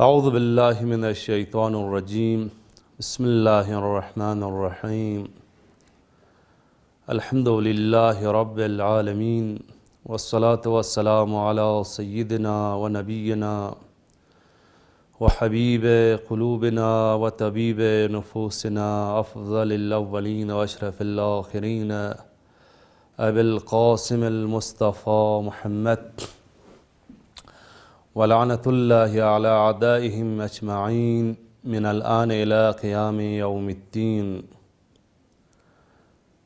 أعوذ بالله من الشيطان الرجيم بسم الله الرحمن الرحيم الحمد لله رب العالمين والصلاة والسلام على سيدنا ونبينا وحبيب قلوبنا وطبيب نفوسنا أفضل الأولين وأشرف الآخرين أبي القاسم المصطفى محمد ولعنة الله على أعدائهم أجمعين من الآن إلى قيام يوم الدين.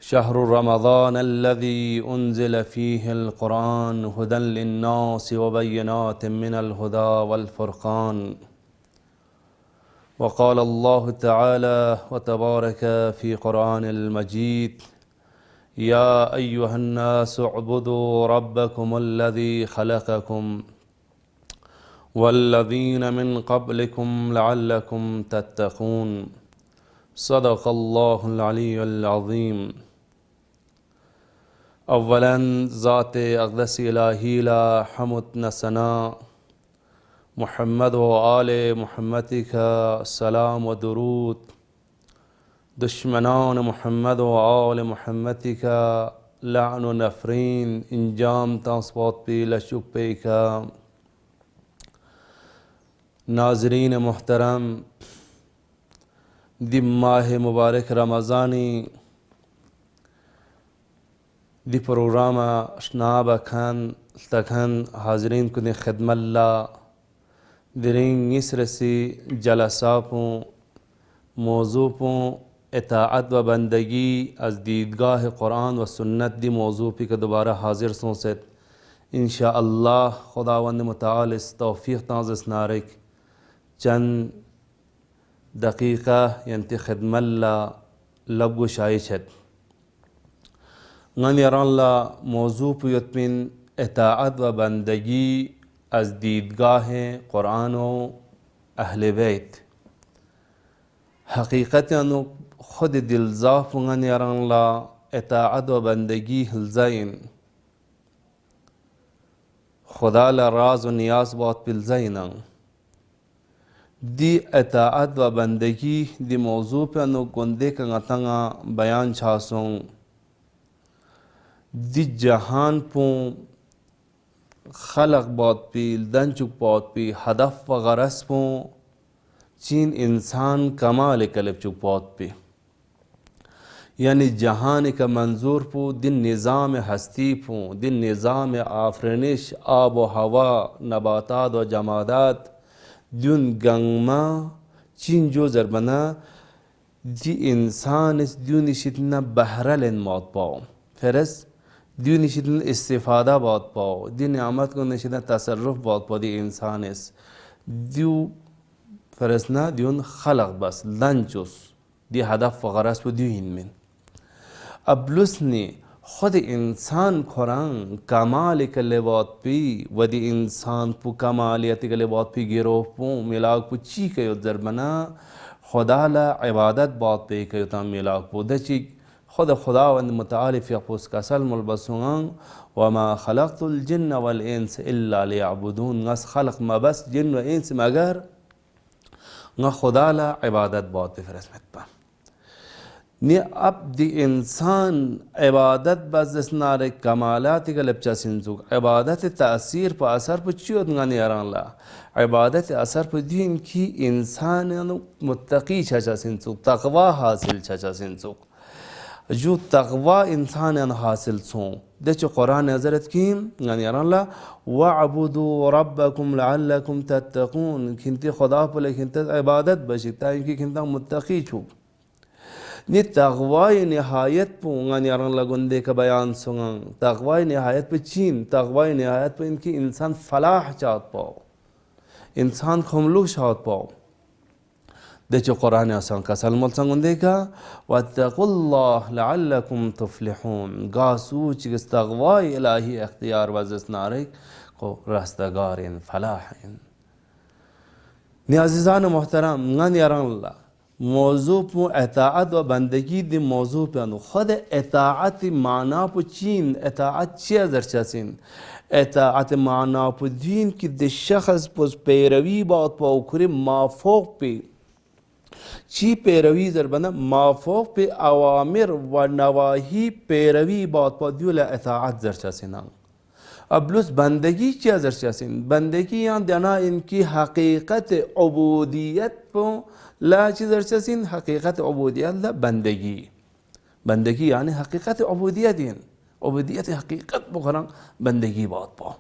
شهر رمضان الذي أنزل فيه القرآن هدى للناس وبينات من الهدى والفرقان. وقال الله تعالى وتبارك في قرآن المجيد: يا أيها الناس اعبدوا ربكم الذي خلقكم والذين من قبلكم لعلكم تتقون. صدق الله العلي العظيم. اولا ذات اقدس الہی لا حمد نسنا محمد و آل محمد کا سلام و درود. دشمنان محمد و آل محمد کا لعن و نفرین انجام تاسبات پی لشک پی کا. नाजरीन मोहतरम, दि माह मुबारक रमज़ानी दि प्रोग्राम शनाब खन तखन हाजरीन को ने खदमल्ला दिरिंग इसरसी जलसापों मौजूपों इताअत व बंदगी अज दीदगाह कुरान व सुन्नत दि मौजू पे के दोबारा हाजिर सोंसत इंशाअल्लाह खुदावंद मुताल इस तौफीक ताज़ नारिक चंद दकीक़ा यंती खदमल्ला लबगु शाइशत गन यरल्ला मौजू पुयतमिन इताअत व बंदगी अज दीदगाह कुरान व अहले बैत. हकीकत अनु खुद दिलजाफ गन यरल्ला इताअत व बंदगी हलजाइन खुदा ला राज व नियाज बहुत पिलजाइन दी इताअत व बंदगी दी मौजू पे अनु गुंदे का तंगा बयान छासों दी जहान पो खलक बहुत पी दंचुक बहुत पी हदफ व गरस पो चीन इंसान कमाल कलब चुक बहुत पी यानी जहान का मंजूर पो दिन निज़ाम हस्ती पो दिन निज़ाम आफरनिश आब व हवा नबातात व जमादात दुन गंगमा चीन जो जरबना दी इंसान इस दुन इशितना बहरलन मौत पाओ फिरस दुन इशितना इस्तिफादा बहुत पाओ दी नियामत को निशितना तसर्रुफ बहुत पाओ दी इंसान इस दु फिरसना दुन खलक बस लंचुस दी हदफ वगरस पर दुन में अब लुसने खुद इंसान खुरान कमाल के लेवात पी वदी इंसान पु कमालियत के लेवात पी गिरोह पु मिलाक पु ची के जरबना खुदा ला इबादत बात पे के ता मिलाक पु दची खुद खुदावंद मुताल फी खुस कसल मुलबसुन वमा खलक़तुल जिन्न वल इंस इल्ला लियअबुदून. गस खलक मा बस जिन व इंस मगर ग खुदा ला इबादत बात पे फरसमत पा ने अब दी इंसान इबादत बजनारे कमालात का लपचा सिंजुक इबादत तासीर पर असर पर चियोत गाने यारांला इबादत असर पर दिन की इंसान मुत्तकी छचा सिंजुक तकवा हासिल छचा सिंजुक जो तकवा इंसान हासिल सो दे चो कुरान हजरत की गाने यारांला वअबुदू रब्बकुम लअल्लकुम तत्तकून खिंते खुदा पर लेकिन इबादत बशिता इनकी खिंता मुत्तकी छू नि तक़वाए नहायत पो गन यारन लगुंदे का बयान सुंगं तक़वाए नहायत पे चीन तक़वाए नहायत पे इनकी इंसान फलाह चाहत पाओ इंसान खुमलुक चाहत पाओ दे चो कुरान आसान का सलमल संगुंदे का वत्तकुल्लाह लअल्लकुम तुफ्लिहून गासूच किस तक़वाए इलाही इख्तियार वजस नारे को रास्तगार इन फलाह इन. नि अज़ीज़ान मोहतरम गन यारन موضوع پو اطاعت و بندگی دی موضوع پیانو خود اطاعت معنا پو چین اطاعت چی ازر چسین اطاعت معنا پو دین که دی شخص پوز پیروی باد پا کری مافوق پی چی پیروی زر بنا مافوق پی اوامر و نواهی پیروی باد پا دیولا اطاعت زر چسین اب لوس بندگی چی ازر چسین بندگی یان دینا انکی حقیقت عبودیت پو لا چیز ارچسین حقیقت عبودیت لا بندگی یعنی حقیقت عبودیت عبودیت حقیقت بخورن بندگی باد با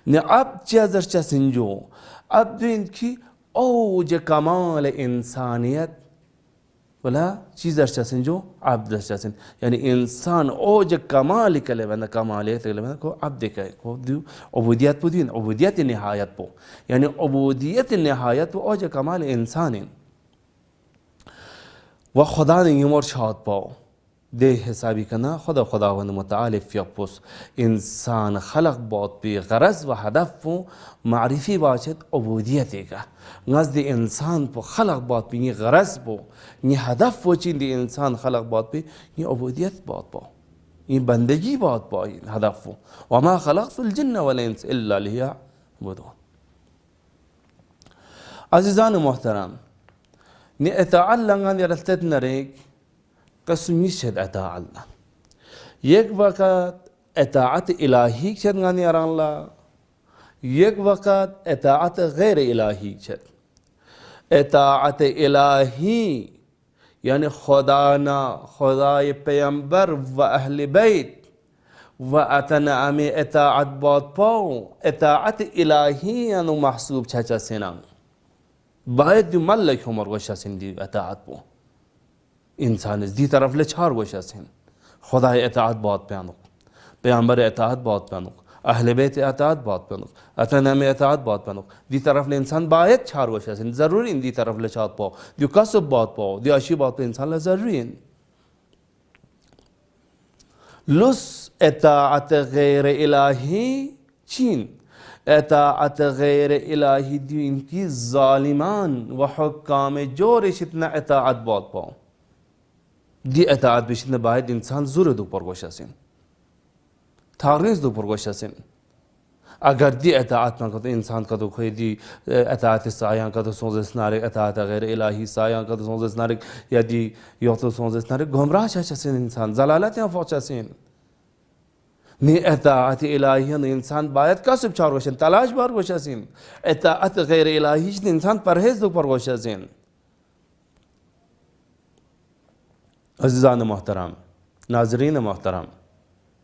نه عبد چیز ارچسین جو عبد این کی اوج کمال انسانیت ولا چیز ارچسین جو عبد ارچسین یعنی انسان اوج کمال کله بنا کمالیت کله بنا کو عبد که کو دیو عبودیت بودین عبودیت نهایت بو یعنی عبودیت نهایت بو اوج کمال انسانین و خدا نے یمور شاد پاو ده حسابی کنا خداوند متعال فیقپوس انسان خلق بود بی غرض و هدف و معرفی باشد عبودیتی که نزد انسان پو خلق بود بی نی غرض بو نی هدف و چین دی انسان خلق بود بی نی عبودیت بود با این بندگی بود با این هدف و ما خلقت الجن والانس الا لیعبدون. عزیزان محترم نی اطاعت لنگان یرلتت نریک قسمی شد اطاعت لن یک وقت اطاعت الهی شد نگان یران لا یک وقت اطاعت غیر الهی شد اطاعت الهی یعنی خدای پیامبر و اهل بیت و اتنعم اطاعت باد پاو اطاعت الهی یعنی محسوب چچا سنان باید دیو ملک همار گوشتین دی اطاعت بو انسان دی طرف له چهار گوشتین خدای اطاعت باد پیانو پیامبر اطاعت باد پیانو اهل بیت اطاعت باد پیانو اتنام اطاعت باد پیانو دی طرف له انسان باید چهار گوشتین ضروری دی طرف له چهار پاو دیو کسب باد پاو دی اشی باد انسان له ضروری لس اطاعت غیر الهی چین اطاعت غیر الهی دین کی ظالمان و حکام جورش اتنا اطاعت باد پاو دی اطاعت بشتن باید انسان زور دو پرگوشتین تاریز دو پرگوشتین اگر دی اطاعت نکرد انسان کدو خیلی دی اطاعت سایان کدو سوزش نارک اطاعت غیر الهی سایان کدو سوزش نارک یا دی یوتو سوزش نارک گمراه چشین انسان زلالت یا فوچشین نی اطاعت الهی انسان باید کسب چار گوشن تلاش بار گوشین اطاعت غیر الهی انسان پرهیز دو پر گوشین. عزیزان محترم ناظرین محترم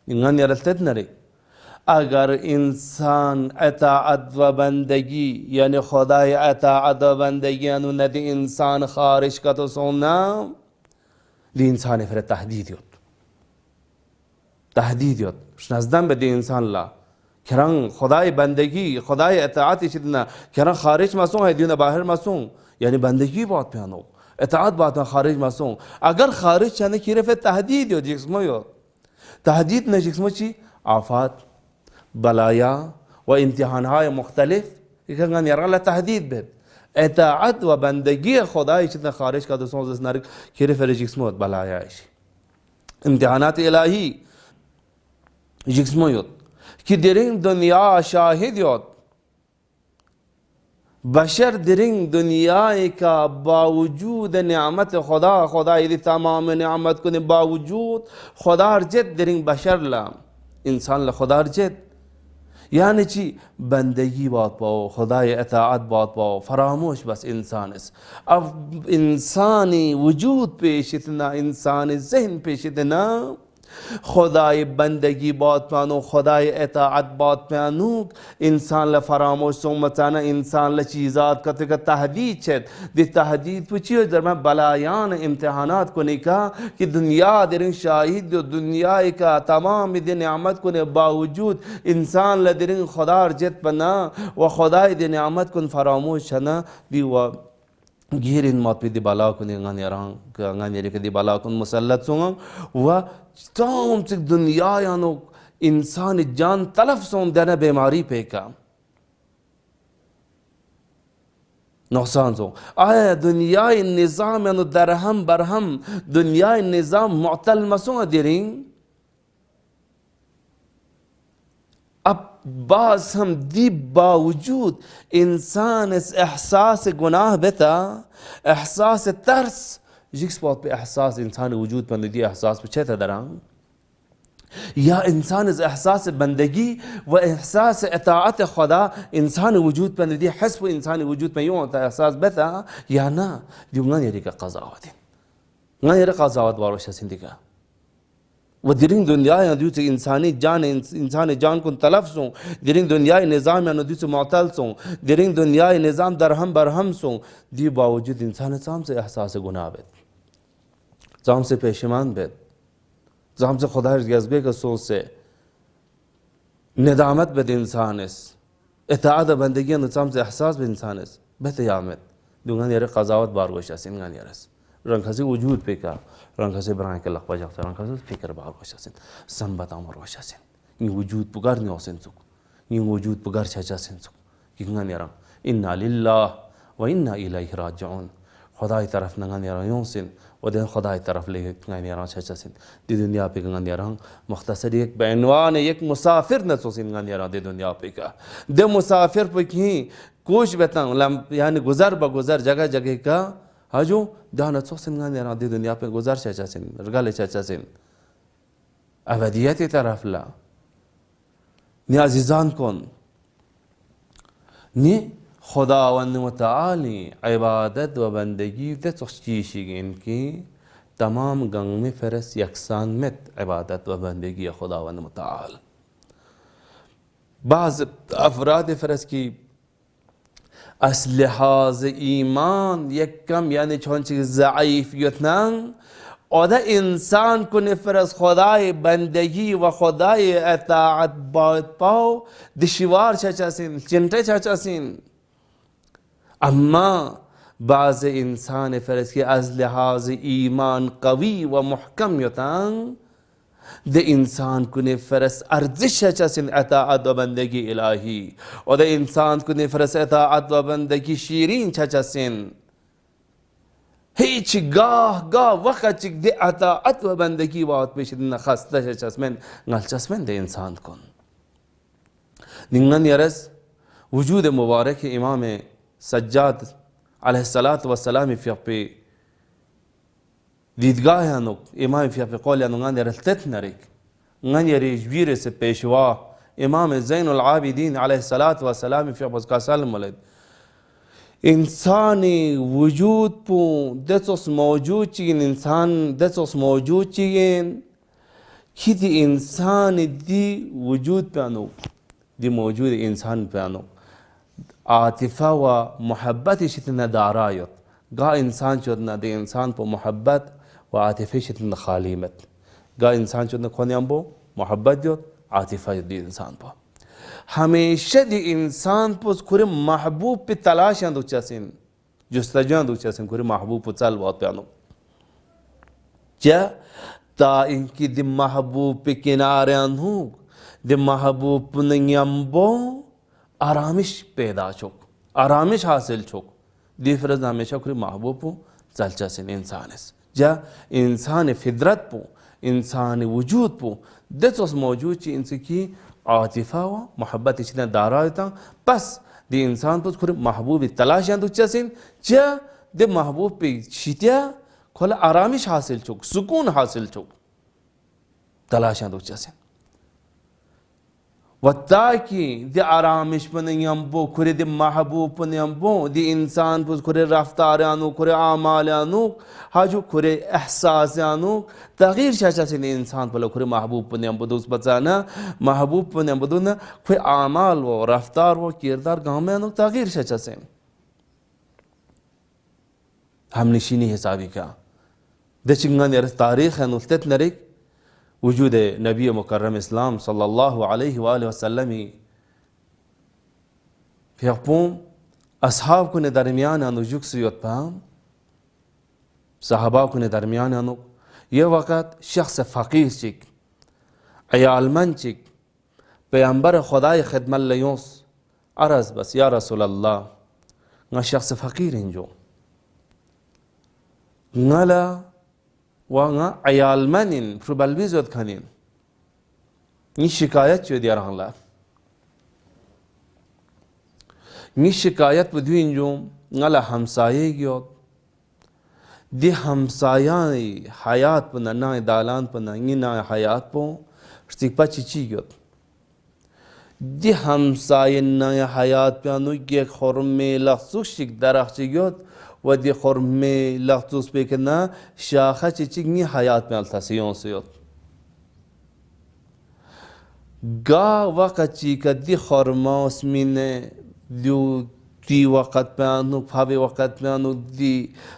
اینگان یرلتت نری اگر انسان اطاعت و بندگی یعنی خدای اطاعت و بندگی انو ندی انسان خارج کتو سونا دی انسان فر تهدید یاد نزدن به دی انسان لا کران خدای بندگی خدای اطاعتی شدنا کران خارج مسون هدیون باهر مسون یعنی بندگی بات پیانو اطاعت بات خارج مسون اگر خارج چنه کیره فر تهدید یاد جسمو یاد تهدید نه جسمو چی آفات بلایا و امتحانهای مختلف یکن یرغل تهدید بد اطاعت و بندگی خدای شدنا خارج کا دوستان از نار کیره فر جسمو بلایاش امتحانات الهی جسمو یاد که درین دنیا شاهد یاد بشر درین دنیای کا باوجود نعمت خدای دی تمام نعمت کنه باوجود خدا جد درین بشر لا انسان لا خدا جد یعنی چی بندگی باد باو خدای اطاعت باد باو فراموش بس انسان است اب انسانی وجود پیشتنا انسان ذهن پیشتنا خدای بندگی باد پانو خدای اطاعت باد پانو انسان لفراموش سومتانا انسان لچیزات کتک تهدید چد دی تهدید پچیو در من بلایان امتحانات کنی کا کہ دنیا درین شاہد دنیا کا تمام دی نعمت کنے باوجود انسان لدرین خدا رجت بنا و خدای دی نعمت کن فراموش شنا دی و گیرین مات پی دی بالا کنی غانی دی بالا کن مسلط سونگ و تمام تک دنیا یانو انسان جان تلف سون دینا بیماری پہ کا نقصان سو آیا دنیای نظام یعنی درهم برهم دنیای نظام معطل مسون دیرین اب باز هم دی باوجود انسان اس احساس گناه بتا احساس ترس جیکس بات به احساس انسان وجود پر دی احساس به چه دران یا انسان از احساس بندگی و احساس اطاعت خدا انسان وجود پر دی حسب انسان وجود پر یوں احساس بتا یا نه دیونگان یری کا قضاوت نه یری قضاوت واروش سندگا و درین دنیای ندیوت انسانی جان کن تلف سون درین دنیای نظام ندیوت معطل سون درین دنیای نظام درهم برهم سون دی باوجود انسان زام سے احساس گناہ بید زام سے پیشمان بید زام سے خدا جذبے کا سوچ سے ندامت بید انسان اس اطاعت بندگی نظام سے احساس بید انسان اس بہت یامت دونگان یار قضاوت بارگوش اسین گان یارس رنگ وجود پہ کا رنگ سے برائے کے لقبہ جاتا رنگ فکر بار وشاسن سنبت امر وشاسن یہ وجود پگار نہیں ہوسن سک یہ وجود پگار چاچا سن سک کینگان یارم انا للہ و انا الیہ راجعون خدای طرف نگان یارم یوں سن و دین خدای طرف لے گان یارم چاچا سن دی دنیا پہ گان یارم مختصر ایک بعنوان ایک مسافر نہ سو سن گان یارم دی دنیا پہ کا دے مسافر پہ کہیں کوش بتاؤں یعنی گزر بگزر جگہ جگہ کا هاجو دانا تصوصن غاني أنا دي دنيا بين جزار شاشاسين رجال شاشاسين أبديتي طرف لا ني عزيزان كون ني خداوند متعالی عبادت و بندگی ده تخشیشیگین که تمام گنگ فرس یکسان مت عبادت و بندگی خداوند متعال بعض افراد فرس کی از لحاظ ایمان یک کم یعنی چون چیز ضعیفیتن آده انسان کنه فرس خدای بندگی و خدای اطاعت باید پاو دشوار چاچاسین چنته چاچاسین اما بعض انسان فرس که از لحاظ ایمان قوی و محکم یتن ده انسان کنه فرس ارزش چاچاسین اطاعت و بندگی الهی و ده انسان کنه فرس اطاعت و بندگی شیرین چاچاسین هیچ گاه وقت چک ده اطاعت و بندگی باید پیشید نخسته چاچاسمن نلچاسمن ده انسان کن نگن یرس وجود مبارک امام سجاد علیه السلام فی اپی دیدگاه هنوک امام فی اپی قول نگن یرس تت نریک نگن یری جویر سے پیشوا امام زین العابدین علیه السلام فی اپی کاسال مولد انسانی وجود پو دستوس موجود چیگین انسان دستوس موجود چیگین کی دی انسان دی وجود پانو دی موجود انسان پانو عاطفه و محبت شتنا دارایت گا انسان شدنا دی انسان پو محبت و عاطفه شتنا خالیمت گا انسان شدنا کونیان پو محبت جد عاطفه دی انسان پو ہمیشہ دی انسان پوز کھوری محبوب پی تلاشاں دو چاسین جستجان دو چاسین کھوری محبوب پو چل بات پیانو چا تا انکی دی محبوب پی کناریان ہو دی محبوب پو نگیمبو آرامش پیدا چوک آرامش حاصل چوک دی فرز ہمیشہ کھوری محبوب پو چل چاسین انسان اس جا انسان فدرت پو انسان وجود پو دس موجود چی انسی کی عاطفه و محبت چیزیں دارایتاں پس دی انسان پس کھوری محبوب تلاشیاں دو چاسین چا دی محبوب پی شیتیا کھولا آرامش حاصل چوک سکون حاصل چوک تلاشیاں دو چاسین و تاکی دی آرامش پنیم بو کھوری دی محبوب پنیم بو دی انسان پس کھوری رفتاریانو کھوری اعمالیانو حاجو کھوری احساسیانو تغییر چاسین انسان پلا کھوری محبوب پنیم بو دوست بچانا محبوب پنیم بو دونا کھوری اعمال و رفتار و کردار گامیانو تغییر چاسین ہم نشینی حسابی کا دچنگان یار تاریخ ہے نلتت نرک وجود نبی مکرم اسلام صلی اللہ علیہ وآلہ وسلم فی اقپوم اصحاب کنے درمیان انو جکسیوت پام صحابہ کنے درمیان انو یہ وقت شخص فقیر چک عیالمن چک پیامبر خدای خدمت لیونس عرض بس یا رسول اللہ nga shakhs faqirin jo ngala wa nga ayal manin probalbizot khanin ni şikayet çö diye rahla ni şikayet bu düinjum ngala hamsaye gyot di hamsayai hayat puna na dalan puna ni na hayat po stikpa chichi gyot di hamsayen na hayat panu ge khorme laxuk shik darakchi gyot ve di khorme laxus pekna şaxa chichi ni hayat pe altasiyon siyot ga waqti ka di khorma osmine du दी वक़्त पे आनु भावे वक़्त पे आनु दी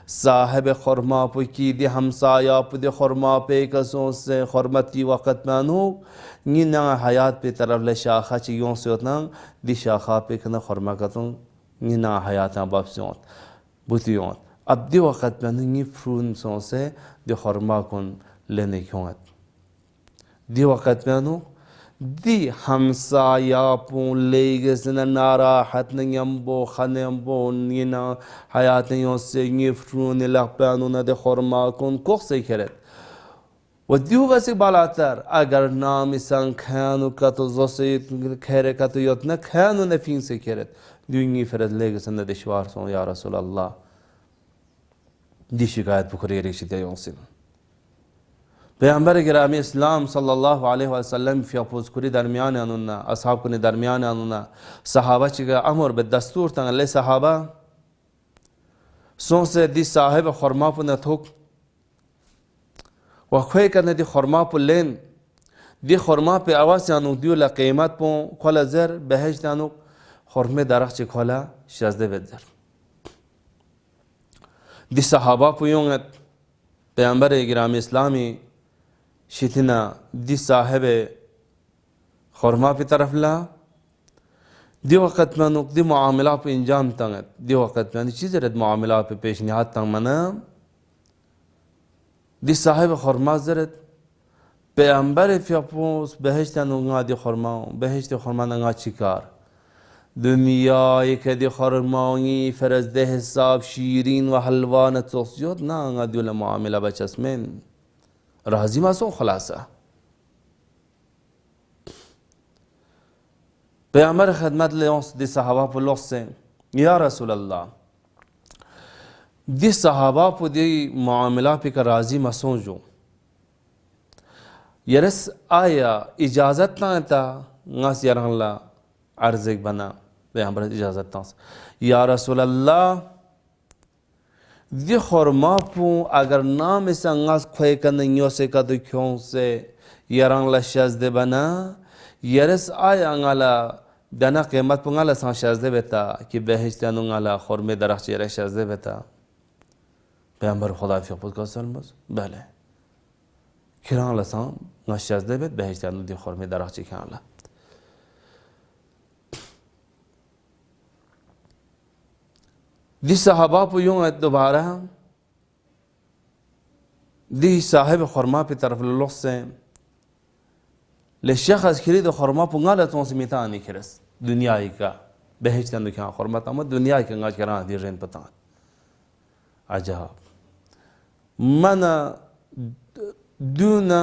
साहिब खुरमा पे की दी हमसाया पे दी खुरमा पे कसों से खुरमती वक़्त पे आनु नी ना हयात पे तरफ ले शाखा चियों से उतना दी शाखा पे कना खुरमा कतों नी ना हयात बाप से उत बुतियों अब दी वक़्त पे आनु नी फ्रून से दी खुरमा कौन लेने क्यों दी वक़्त पे आनु di hamsaya pun legesina narahat niyambo khanambo nina hayatın yonse nifrun lakpanuna de khorma kon kokse keret ve diyor vasik balatar agar nami san khanu kato zosit khere kato yotna khanu ne finse keret dünya ferad legesina de şvar son ya Resulallah di şikayet bu kureye şide yonsin पैगंबर गिरामी इस्लाम सल्लल्लाहु अलैहि वसल्लम फियापोज कुरी दरमियान अनुना असहाब कुनी दरमियान अनुना सहाबा चिगा अमर बे दस्तूर तंग ले सहाबा सों से दी साहिब खुरमा पुन थुक वखे करने दी खुरमा पु लेन दी खुरमा पे आवाज अनु दियो ला कीमत पो खोला जर बहज अनु खुरमे दरख च खोला शजदे बेदर दी सहाबा पु योंगत पैगंबर गिरामी इस्लामी शिथिना दी साहिब खुरमा पे तरफ ला दी वक़्त में नुक दी मामला पे इंजाम तंगत दी वक़्त में चीज़ रद मामला पे पेश निहात तंग मना दी साहिब खुरमा जरत पैगंबर फियापोस बहश्त नुगा दी खुरमा नगा चिकार दुनिया एक दी खुरमाई फरज दे हिसाब शीरीन व हलवा न तोसियत ना नगा दिल मामला बचस्मेन राजी मासो खलासा पैगंबर खिदमत ले दी सहाबा पु लोग से या रसूल अल्लाह दी सहाबा पु दी मामला पे का राजी मासो जो यरस आया इजाजत ना था ngас यारहला अर्ज एक बना पैगंबर इजाजत ता या रसूल अल्लाह दी खुरमा पु अगर नाम संगास खोए कन योसे का तो क्यों से यरंग लशज दे बना यरस आय अंगाला दना कीमत पुंगाला सा शज दे बेटा कि बहश्त अनुंगाला खुरमे दरख चेरे शज दे बेटा पैगंबर खुदा फियपुत का सलमस भले किरां लसा ngashaz दे बेट बहश्त अनु दी खुरमे दरख चे खाला दी सहाबा पु यूं दोबारा दी साहिब खुरमा पे तरफ लोग से ले शख्स खरीद खुरमा पु गाला तो से मितानी खरस दुनिया का बहश्त नु क्या खुरमा तम दुनिया के गाज करा दी रेन पता अजब मना दूना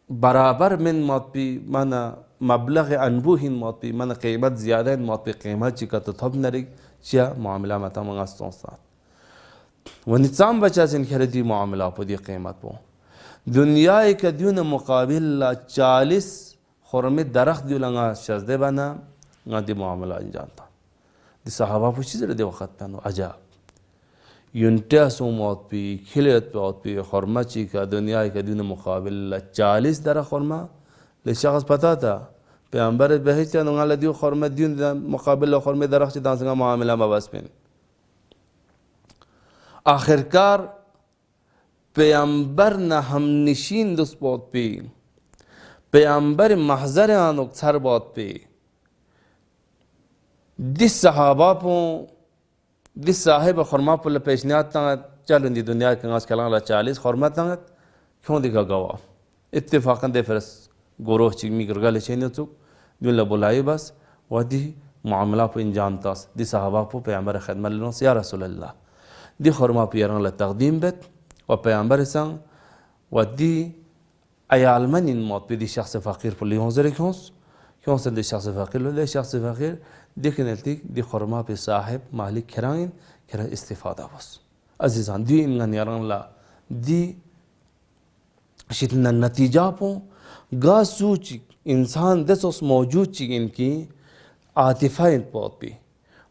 बराबर min मौत पी मना मबलग अनबुहिन मौत पी मना कीमत ज्यादा मौत पे कीमत चिका तो थब नरी चिया मामला मता मंगास्तों साथ वो निज़ाम बचा जिन खरीदी मामला पर दी कीमत पो दुनिया एक दून मुकाबिल 40 खुरमे दरख्त दियो लंगा शजदे बना गादी मामला जानता दी सहाबा पूछी जरा दे वक़्त पे नो अजाब यूंटे सो मौत पी खिलेत पे मौत पी खुरमा ची का दुनिया एक दून मुकाबिल 40 दरख्त खुरमा ले शख्स पता था पैगंबर बहश्त नुगाला दियो खुरमा दियो मुकाबिल खुरमे दरख्त दांसगा मामला मबस पे आखिरकार पैगंबर न हम निशीन दुस बहुत पे पैगंबर महजर आनुक सर बहुत पे दिस सहाबा पो दिस साहिब खुरमा पुल पेशनियात तंग चलन दी दुनिया के गास कलां 40 खुरमा तंग क्यों दिखा गवा इत्तेफाकन दे फरस गोरोह चिमी गरगले चेने तो दुल्ला बुलाई बस वदी muamala po injam tas di sahaba po peygamber khidmat lnos ya Rasulullah di khurma po yaran la taqdim bet wa peygamber sang wa di ayal manin mot di shakhs faqir po lion zere kons di shakhs faqir le shakhs faqir dikineltik di khurma pe sahib malik kirain kira istifada bas azizan di ingan yaran la di shitna natija po ga सूच इंसान दसोस मौजूद ची इनकी आतिफा इन मौत पे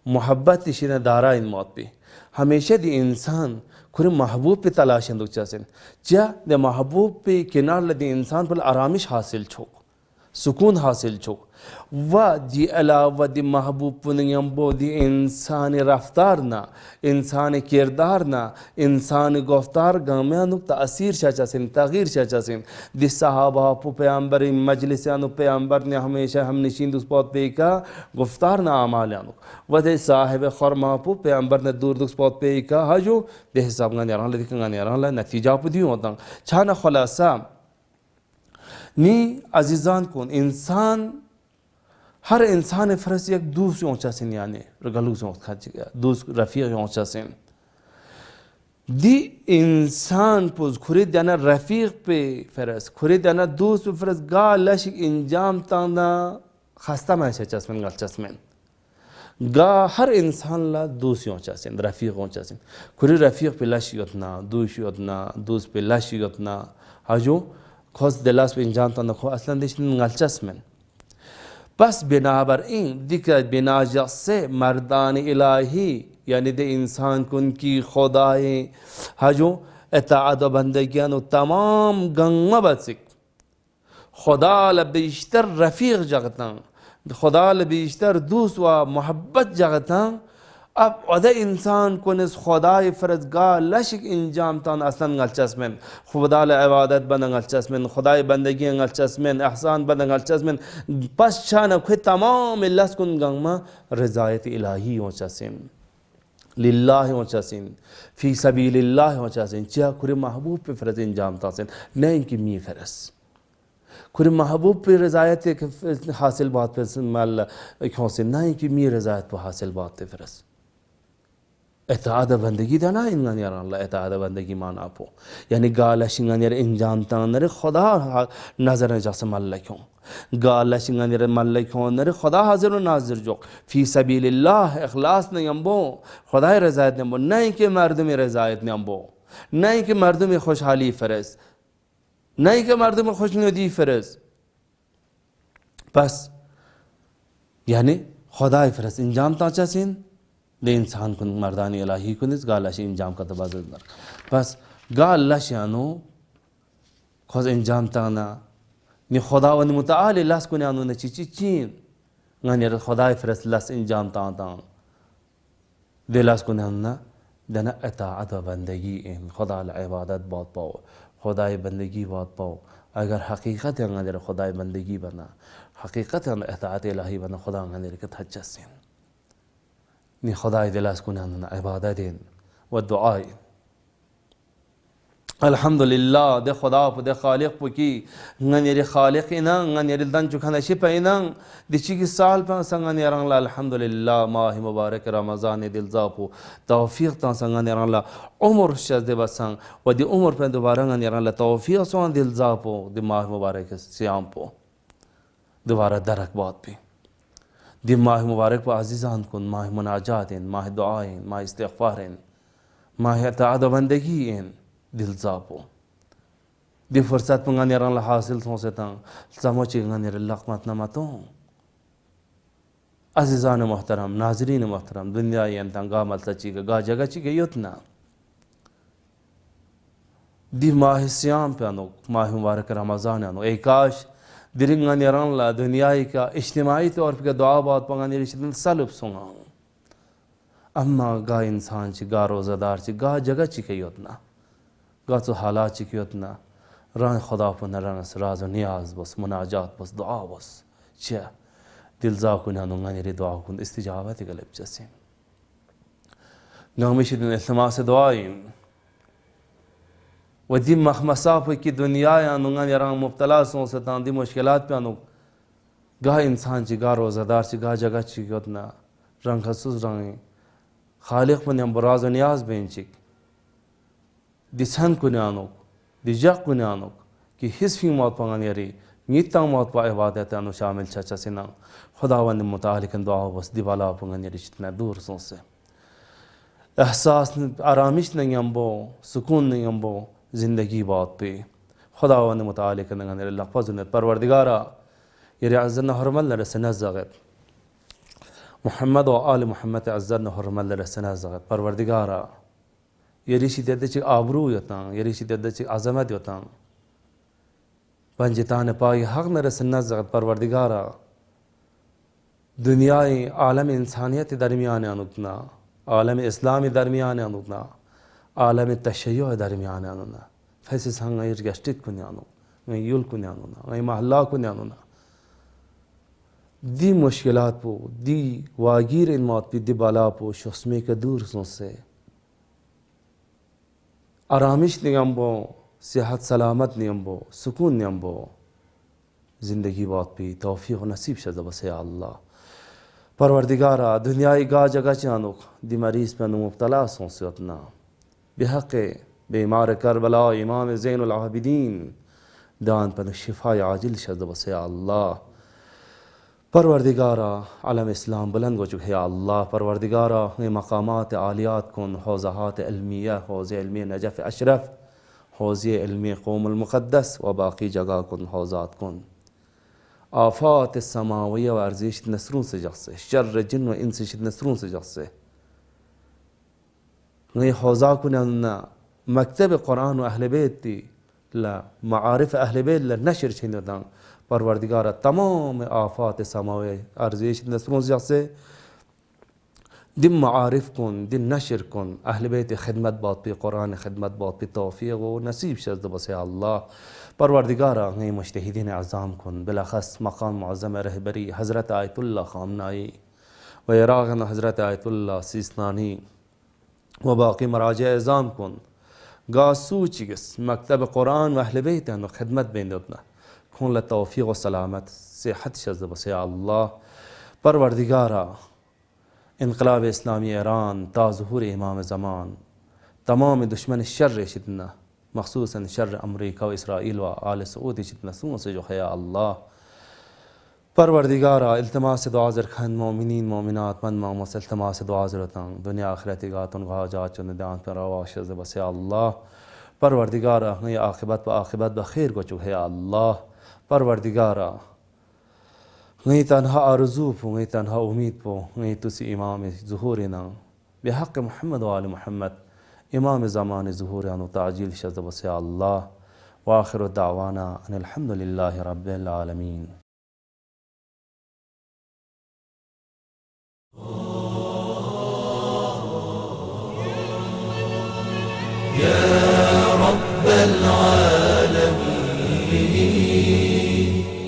मोहब्बत इशिना दारा इन मौत पे हमेशा दी इंसान खुरे महबूब पे तलाश इंदुक चासेन क्या दे महबूब पे किनार लदी इंसान पर आरामिश हासिल छोक सुकून हासिल छोक व दी अलावा दी महबूब पुनियम्बो दी इंसान रफ्तार ना इंसान किरदार ना इंसान गुफ्तार गामियानुक तासीर चाचासिन तगीर चाचासिन दी सहाबा पु पैगंबर मजलिसानु पैगंबर ने हमेशा हम निशिंद उस पौत पे का गुफ्तार ना अमालानुक व दे साहिब खरमा पु पैगंबर ने दूर दुस पौत पे का हजो दे हिसाब गाने रहन लदी गाने रहन ला नतीजा पु दी होता छाना खुलासा नी अजीजान कौन इंसान हर इंसान फरस एक दूसरे ऊंचा सिन यानी रगलू से खाच गया दूस रफीक ऊंचा सिन दी इंसान पुज खुरीद याना रफीक पे फरस खुरीद याना दूस पे फरस गा लशिक इंजाम ताना खास्ता में से चस्मन गल चस्मन गा हर इंसान ला दूस ऊंचा सिन रफीक ऊंचा सिन खुरी रफीक पे लश योतना दूस पे लश योतना हजो खोस दिलास पे इंजाम ताना खो असलन दिश गल चस्मन बस बिनाबर इन दिक्कत बिना से मर्दान इलाही यानी दे इंसान को उनकी खुदाए हजो एताअद बंदगियान तमाम गंगा बसिक खुदा लबिश्तर रफीक जगता खुदा लबिश्तर दूस व मोहब्बत जगता अब अदे इंसान को निस खुदाए फरजगा लशिक इंजाम तान असलन गलचस्मन खुदा ल इबादत बन गलचस्मन खुदाए बंदगी गलचस्मन एहसान बन गलचस्मन बस शान खुद तमाम इल्लस कुन गंगमा रज़ायत इलाही होचसिन लिल्लाह होचसिन फी सबीलिल्लाह होचसिन चा खुरे महबूब पे फरज इंजाम तासिन न इनकी मी फरस खुरे महबूब पे रज़ायत हासिल बात पे मल होसिन न इनकी मी रज़ायत पे हासिल बात पे फरस एताअद बंदगी दाना इंगान यार अल्लाह एताअद बंदगी माना पो यानी गाला शिंगान यार इंजाम तान रे खुदा नजर जस मल्लक्यों गाला शिंगान यार मल्लक्यों रे खुदा हाजिर नाजिर जो फी सबीलिल्लाह इखलास ने यंबो खुदा रज़ायत ने नहीं के मर्द में रज़ायत ने यंबो नहीं के मर्द में खुशहाली फरज नहीं के मर्द में खुशनुदी फरज बस यानी खुदा फरज इंजाम ताचा सिन दे इंसान को मर्दानी इलाही को निस गाला शे इंजाम का तबादल बस गाला शानो खोज इंजाम ताना नि खुदा वन मुताल लस को नानो न चीन ngani खुदा फरस लस इंजाम ताता दे लस को नाना दना अताअत बंदगी इन खुदा ल इबादत बहुत पाओ खुदा बंदगी बहुत पाओ अगर हकीकत है ngani खुदा बंदगी बना हकीकत है अताअत इलाही बना खुदा ngani के थचसिन नि खुदा दिलास कुनान इबादतें व दुआएं अल्हम्दुलिल्लाह दे खुदा दे खालिक पुकी ngani रे खालिक इना ngani रे दन चुखाना शिप इना दिची की साल पर संगani रंगला अल्हम्दुलिल्लाह माह मुबारक रमजान दिल जापो तौफीक ता संगani रंगला उम्र शज़ बसंग व दी उम्र पर दोबारा ngani रंगला तौफीक सो दिल जापो दी माह मुबारक सियाम पो दोबारा दरक बात पे दी माह मुबारक पर अजीज़ान कुन माह मुनाजात माह दुआएं माह इस्तिग़फ़ार माह अताअत बंदगी दिल जापो दी फुर्सत पंगाने रंग हासिल सोचता समझ गंगाने लक़मत नमतो अजीज़ान मोहतरम नाजरीन मोहतरम दुनिया यंतंगा मल सची गा जगह ची गई उतना दी माह सियाम पे अनो माह मुबारक रमज़ान अनो एकाश दिरिंगाने रंग ला दुनिया का इज्तिमाई तौर पर दुआ बात पंगाने रिश्ते सलब सुंगा अम्मा गा इंसान ची गा रोज़ादार ची गा जगह ची गई उतना गा तो हालात ची उतना रंग खुदा पर नरंस राज नियाज बस मुनाजात बस दुआ बस चा दिल जा को नानुंगाने रे दुआ को इस्तिजाबत गलब जैसे नगमिश दिन इस्लाम से दुआएं वदी मखमसा की दुनिया या नुंगाने रंग मुब्तला सोचता दी मुश्किलात पे अनु गा इंसान ची गा रोज़ादार ची गा जगह ची गोतना रंग खसूस रंग खालिक पुन्यम बराज नियाज बेंचिक दिसन कुन्यानुक दिजक कुन्यानुक कि हिस्फी मौत पंगन यरी मीता मौत पा इबादत अनु शामिल चचा सिना खुदावंद मुतालिकन दुआ बस दिवाला पंगन यरी जितना दूर से एहसास आरामिश नहीं अम्बो सुकून नहीं अम्बो ज़िंदगी बात पे खुदावंद मुतालिकन लफ़ज़ ने परवरदिगारा यरी अज़्ज़न हरमल रसना ज़गत मोहम्मद व आल मोहम्मद अज़्ज़न हरमल रसना ज़गत परवरदिगारा यरी शिद्दत आबरू योता यरी शिद्दत अज़मत योता पंजतान पाई हक न रसना ज़गत परवरदिगारा दुनियाई आलम इंसानियत दरमियान अनुतना आलम इस्लामी दरमियान अनुतना आलम तशय्यो दरमियान अनुना फैसे संग इर गस्टित कुन्यानो नई युल कुन्यानुना नई महल्ला कुन्यानुना दी मुश्किलात पो दी वागीर इन मौत पी दी बाला पो शस्मे के दूर से आरामिश नियम्बो सेहत सलामत नियम्बो सुकून नियम्बो ज़िंदगी बात पी तौफीक नसीब शज़ बस या अल्लाह परवरदिगारा दुनियाई गा जगह चानुक दी मरीज़ पे मुब्तला से अपना बेहक़ बीमार करबला इमाम ज़ैनुल आबिदीन दान पर शिफा आजिल शज़ बस या अल्लाह परवरदिगारा अलम इस्लाम बुलंद हो चुके या अल्लाह परवरदिगारा मकामात आलियात कन हौज़ात इल्मिया हौज़ इल्मी नजफ़ अशरफ हौज़ इल्मी क़ौमुल मुक़द्दस व बाकी जगह कन हौज़ात कन आफ़ात समाविया व अर्ज़िश नसरों से जस्से शर्र जिन व इंस नसरों से जस्से नई हौज़ा कन मकतब क़ुरान व अहल बैत ला मारिफ अहल बैत ला नशर छिंदतां परवरदिगारा तमाम आफ़ात समावे अर्ज़िश नसरों से दिन मारिफ कन दिन नशर कन अहल बैत खिदमत बात पे कुरान खिदमत बात पे तौफ़ीक़ व नसीब शज़ बस अल्लाह परवरदिगारा नई मुज्तहिदीन अज़ाम कन बिलाख़स मकाम मुअज़्ज़म रहबरी हज़रत आयतुल्लाह ख़ामनाई व इराक़न हज़रत आयतुल्लाह सीस्तानी व बाकी मराज अज़ाम कन गासूचिगस मकतब कुरान व अहल बैत खिदमत बेंदना खून ल तौफ़ीक़ व सलामत सेहत शज़ बस अल्लाह परवरदिगारा इनक़लाब इस्लामी ईरान ता ज़ुहूर इमाम ज़मान तमाम दुश्मन शर्र शिदना मख़सूसन शर्र अमरीका व इसराइल व आल सऊद शिदना सुन से जो है अल्लाह परवरदिगारा इल्तमास दुआ ज़रख़न मोमिनीन मोमिनात मन मामस इल्तमास दुआ ज़रतां दुनिया आखिरत गातुन गा जाच निदान पर रवा शज़ बस अल्लाह परवरदिगारा ये आक़िबत बख़ैर को चुके अल्लाह परवरदिगारा नहीं तनहा आरज़ू पो नहीं तनहा उम्मीद पो नहीं तुसी इमाम ज़ुहूर ना बेहक़ मोहम्मद वाल मोहम्मद इमाम ज़मान ज़ुहूर अनु ताजील शज़ बस अल्लाह व आखिर दावाना अनिल हम्दुलिल्लाहि रब्बिल आलमीन। Yeah.